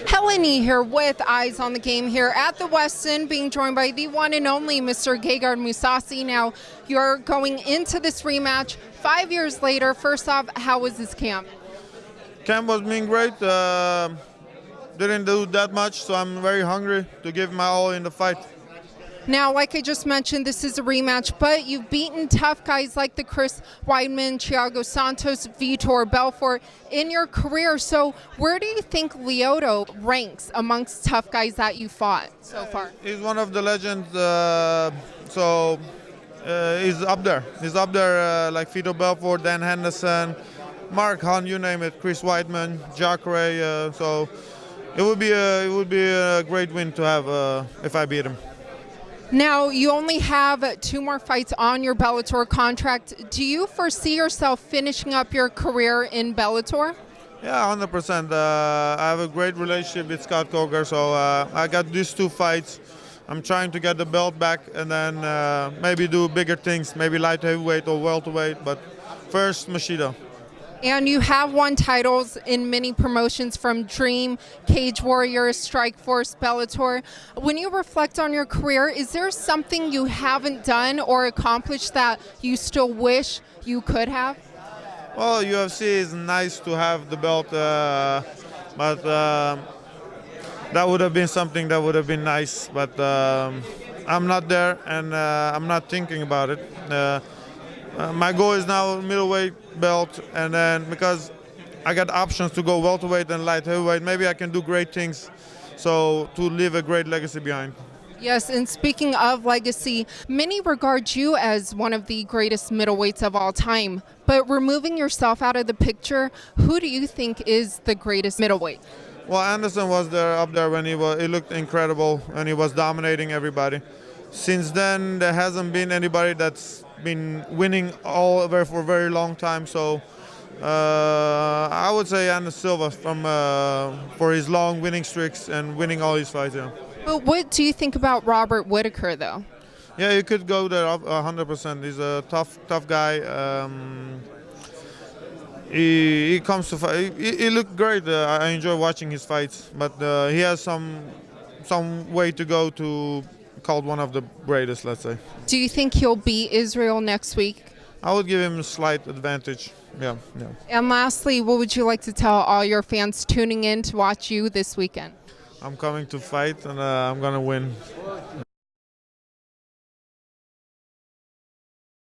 Helen here with Eyes on the Game here at the Westin, being joined by the one and only Mr. Gegard Mousasi. Now, you're going into this rematch 5 years later. First off, how was this camp? Camp was being great. Didn't do that much, so I'm very hungry to give my all in the fight. Now, like I just mentioned, this is a rematch, but you've beaten tough guys like the Chris Weidman, Thiago Santos, Vitor Belfort in your career. So where do you think Lyoto ranks amongst tough guys that you fought so far? He's one of the legends, he's up there. He's up there like Vitor Belfort, Dan Henderson, Mark Hunt, you name it, Chris Weidman, Jacare. So it would be a great win to have if I beat him. Now, you only have 2 more fights on your Bellator contract. Do you foresee yourself finishing up your career in Bellator? Yeah, 100%. I have a great relationship with Scott Coker, so I got these 2 fights. I'm trying to get the belt back and then maybe do bigger things, maybe light heavyweight or welterweight, but first Machida. And you have won titles in many promotions from Dream, Cage Warriors, Strikeforce, Bellator. When you reflect on your career, is there something you haven't done or accomplished that you still wish you could have? Well, UFC is nice to have the belt, but that would have been something that would have been nice. But I'm not there, and I'm not thinking about it. My goal is now middleweight belt, and then because I got options to go welterweight and light heavyweight, maybe I can do great things, so to leave a great legacy behind. Yes, and speaking of legacy, many regard you as one of the greatest middleweights of all time. But removing yourself out of the picture, who do you think is the greatest middleweight? Well, Anderson was there up there when he looked incredible and he was dominating everybody. Since then, there hasn't been anybody that's been winning all over for a very long time. So I would say Anderson Silva for his long winning streaks and winning all his fights. Yeah. But what do you think about Robert Whittaker, though? Yeah, you could go there 100%. He's a tough guy. He comes to fight. He looked great. I enjoy watching his fights, but he has some way to go to called one of the greatest, let's say. Do you think he'll beat Israel next week? I would give him a slight advantage. Yeah. And lastly, what would you like to tell all your fans tuning in to watch you this weekend? I'm coming to fight and I'm gonna win.